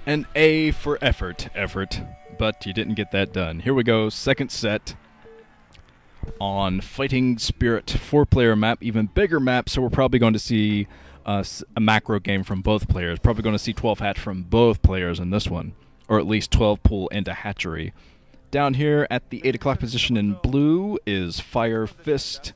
An A for EffOrt, but you didn't get that done. Here we go, second set on Fighting Spirit, 4-player map, even bigger map, so we're probably going to see a macro game from both players. Probably going to see 12 hatch from both players in this one, or at least 12 pull into hatchery. Down here at the 8 o'clock position in blue is Firefist.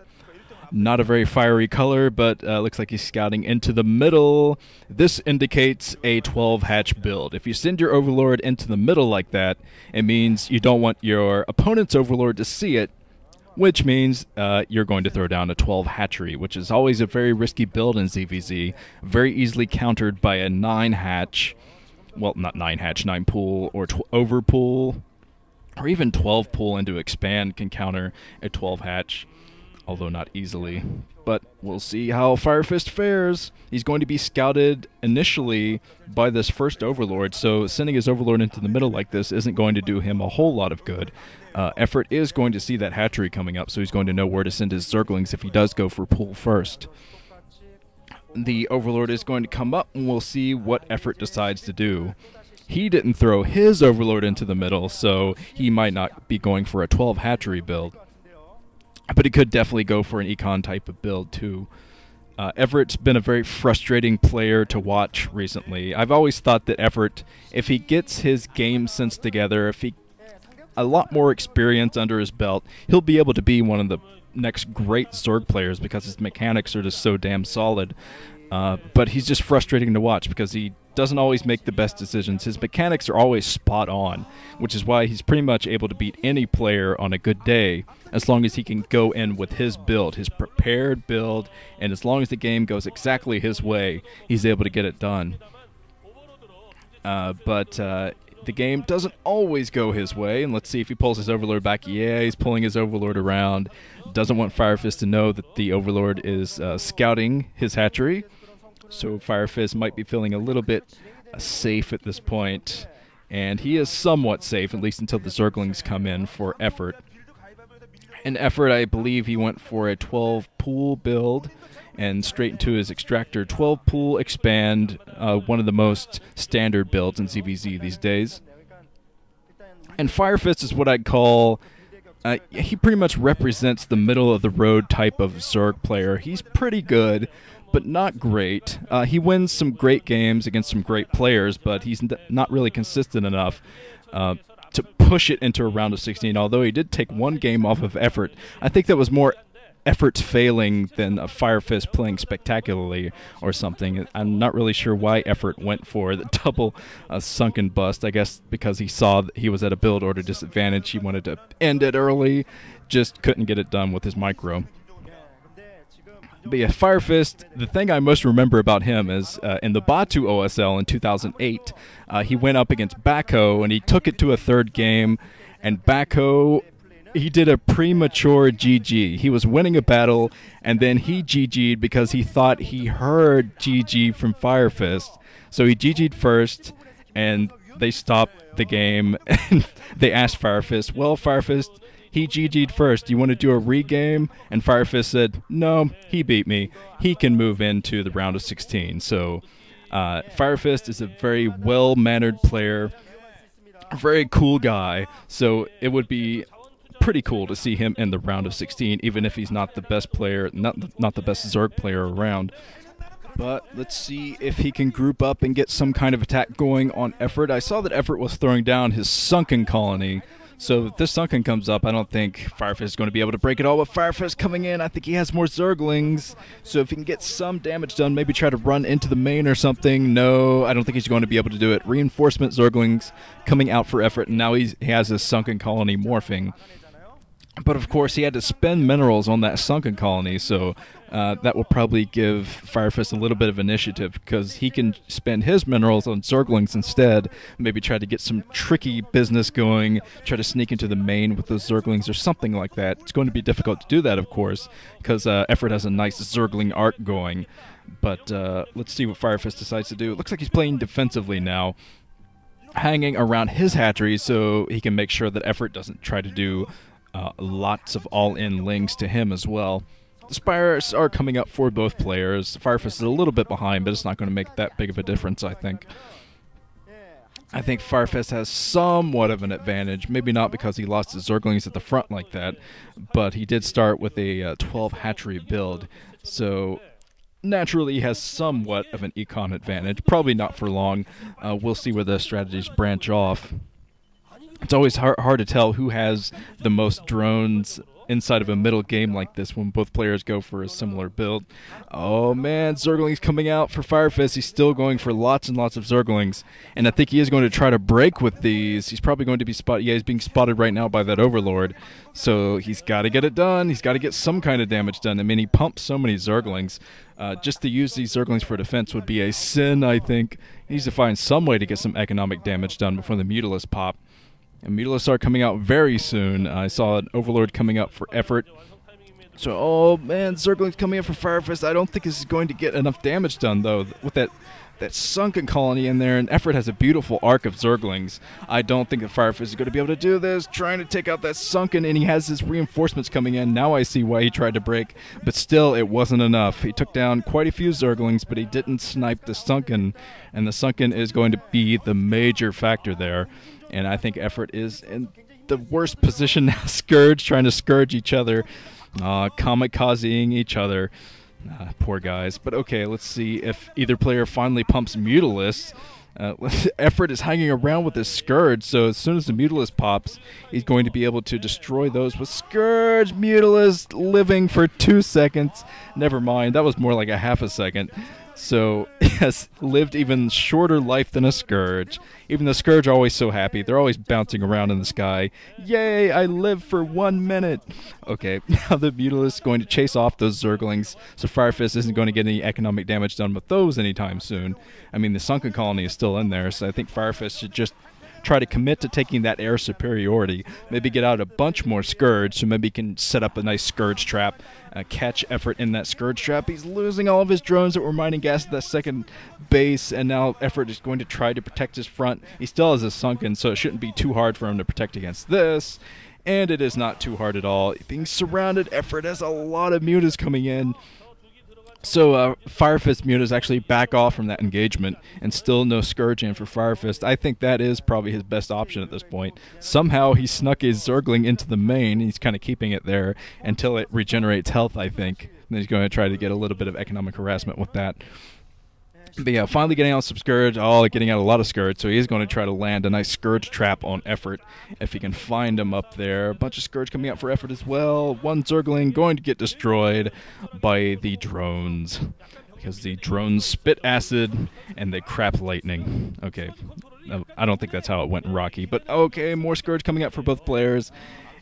Not a very fiery color, but looks like he's scouting into the middle. This indicates a 12 hatch build. If you send your Overlord into the middle like that, it means you don't want your opponent's Overlord to see it, which means you're going to throw down a 12 hatchery, which is always a very risky build in ZVZ, very easily countered by a 9 hatch, well, not 9 hatch, 9 pool, or over pool, or even 12 pool into expand can counter a 12 hatch. Although not easily. But we'll see how Firefist fares. He's going to be scouted initially by this first Overlord, so sending his Overlord into the middle like this isn't going to do him a whole lot of good. EffOrt is going to see that hatchery coming up, so he's going to know where to send his Zerglings if he does go for pool first. The Overlord is going to come up, and we'll see what EffOrt decides to do. He didn't throw his Overlord into the middle, so he might not be going for a 12 hatchery build. But he could definitely go for an econ type of build too. EffOrt's been a very frustrating player to watch recently. I've always thought that EffOrt, if he gets his game sense together, if he a lot more experience under his belt, he'll be able to be one of the next great Zerg players because his mechanics are just so damn solid. But he's just frustrating to watch because he doesn't always make the best decisions. His mechanics are always spot on, which is why he's pretty much able to beat any player on a good day, as long as he can go in with his build, his prepared build, and as long as the game goes exactly his way, he's able to get it done. But the game doesn't always go his way, and let's see if he pulls his Overlord back. Yeah, he's pulling his Overlord around. Doesn't want Firefist to know that the Overlord is scouting his hatchery. So Firefist might be feeling a little bit safe at this point, and he is somewhat safe, at least until the Zerglings come in for EffOrt. In EffOrt, I believe he went for a 12 pool build, and straight into his extractor 12 pool expand, one of the most standard builds in ZVZ these days. And Firefist is what I'd call, he pretty much represents the middle of the road type of Zerg player. He's pretty good, but not great. He wins some great games against some great players, but he's not really consistent enough to push it into a round of 16, although he did take one game off of EffOrt. I think that was more EffOrt's failing than a Firefist playing spectacularly or something. I'm not really sure why EffOrt went for the double sunken bust. I guess because he saw that he was at a build order disadvantage. He wanted to end it early, just couldn't get it done with his micro. But yeah, Firefist, the thing I most remember about him is in the Batu OSL in 2008, he went up against Bako, and he took it to a third game, and Bako, he did a premature GG. He was winning a battle, and then he GG'd because he thought he heard GG from Firefist. So he GG'd first, and they stopped the game, and they asked Firefist, well, Firefist, he GG'd first. You want to do a regame? And Firefist said, no, he beat me. He can move into the round of 16. So Firefist is a very well-mannered player, a very cool guy. So it would be pretty cool to see him in the round of 16, even if he's not the best player, not the best Zerg player around. But let's see if he can group up and get some kind of attack going on EffOrt. I saw that EffOrt was throwing down his sunken colony. So if this sunken comes up, I don't think Firefist is going to be able to break it all. With Firefist coming in, I think he has more Zerglings. So if he can get some damage done, maybe try to run into the main or something. No, I don't think he's going to be able to do it. Reinforcement Zerglings coming out for EffOrt, and now he has his sunken colony morphing. But of course, he had to spend minerals on that sunken colony, so that will probably give Firefist a little bit of initiative because he can spend his minerals on Zerglings instead. Maybe try to get some tricky business going, try to sneak into the main with those Zerglings or something like that. It's going to be difficult to do that, of course, because EffOrt has a nice Zergling arc going. But let's see what Firefist decides to do. It looks like he's playing defensively now, hanging around his hatchery so he can make sure that EffOrt doesn't try to do lots of all-in links to him as well. The Spires are coming up for both players. Firefist is a little bit behind, but it's not going to make that big of a difference, I think. I think Firefist has somewhat of an advantage. Maybe not because he lost his Zerglings at the front like that, but he did start with a 12 hatchery build. So naturally he has somewhat of an econ advantage. Probably not for long. We'll see where the strategies branch off. It's always hard to tell who has the most drones inside of a middle game like this when both players go for a similar build. Oh man, Zerglings coming out for Firefist. He's still going for lots and lots of Zerglings, and I think he is going to try to break with these. He's probably going to be spotted. Yeah, he's being spotted right now by that Overlord, so he's got to get it done. He's got to get some kind of damage done. I mean, he pumps so many Zerglings. Just to use these Zerglings for defense would be a sin, I think. He needs to find some way to get some economic damage done before the Mutalisks pop. And Mutalisks are coming out very soon. I saw an Overlord coming up for EffOrt. So, oh man, Zerglings coming up for Firefist. I don't think this is going to get enough damage done, though, with that sunken colony in there. And EffOrt has a beautiful arc of Zerglings. I don't think that Firefist is going to be able to do this, trying to take out that sunken, and he has his reinforcements coming in. Now I see why he tried to break, but still, it wasn't enough. He took down quite a few Zerglings, but he didn't snipe the sunken, and the sunken is going to be the major factor there. And I think EffOrt is in the worst position now. Scourge, trying to Scourge each other, kamikazing each other. Poor guys. But okay, let's see if either player finally pumps Mutalisks. EffOrt is hanging around with his Scourge, so as soon as the Mutalisk pops, he's going to be able to destroy those with Scourge. Mutalisk living for 2 seconds. Never mind, that was more like a half a second. So, has lived even shorter life than a Scourge. Even the Scourge are always so happy. They're always bouncing around in the sky. Yay, I live for 1 minute. Okay, now the Mutalisk is going to chase off those Zerglings, so Firefist isn't going to get any economic damage done with those anytime soon. I mean, the sunken colony is still in there, so I think Firefist should just try to commit to taking that air superiority. Maybe get out a bunch more Scourge, so maybe he can set up a nice Scourge trap, catch EffOrt in that Scourge trap. He's losing all of his drones that were mining gas at that second base, and now EffOrt is going to try to protect his front. He still has his sunken, so it shouldn't be too hard for him to protect against this. And it is not too hard at all. Being surrounded, EffOrt has a lot of mutas coming in. So Firefist mutas actually back off from that engagement, and still no Scourge in for Firefist. I think that is probably his best option at this point. Somehow he snuck his Zergling into the main. He's kind of keeping it there until it regenerates health, I think. And he's going to try to get a little bit of economic harassment with that. But yeah, finally getting out some Scourge. Oh, getting out a lot of Scourge. So he's going to try to land a nice Scourge trap on EffOrt if he can find him up there. A bunch of Scourge coming out for EffOrt as well. One Zergling going to get destroyed by the drones, because the drones spit acid and they crap lightning. Okay, I don't think that's how it went in Rocky. But okay, more Scourge coming out for both players.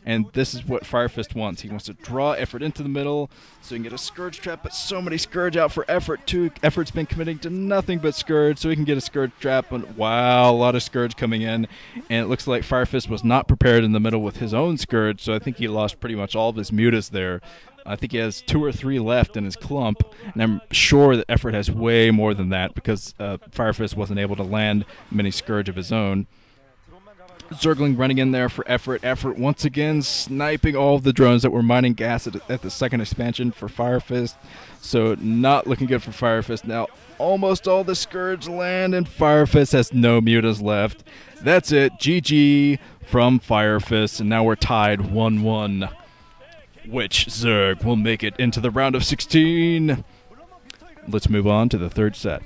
And this is what Firefist wants. He wants to draw EffOrt into the middle so he can get a Scourge trap, but so many Scourge out for EffOrt too. EffOrt's been committing to nothing but Scourge, so he can get a Scourge trap. And wow, a lot of Scourge coming in. And it looks like Firefist was not prepared in the middle with his own Scourge, so I think he lost pretty much all of his mutas there. I think he has 2 or 3 left in his clump, and I'm sure that EffOrt has way more than that, because Firefist wasn't able to land many Scourge of his own. Zergling running in there for EffOrt. EffOrt once again sniping all of the drones that were mining gas at the second expansion for Firefist. So not looking good for Firefist. Now almost all the Scourge land, and Firefist has no mutas left. That's it. GG from Firefist, and now we're tied 1-1. Which Zerg will make it into the round of 16? Let's move on to the third set.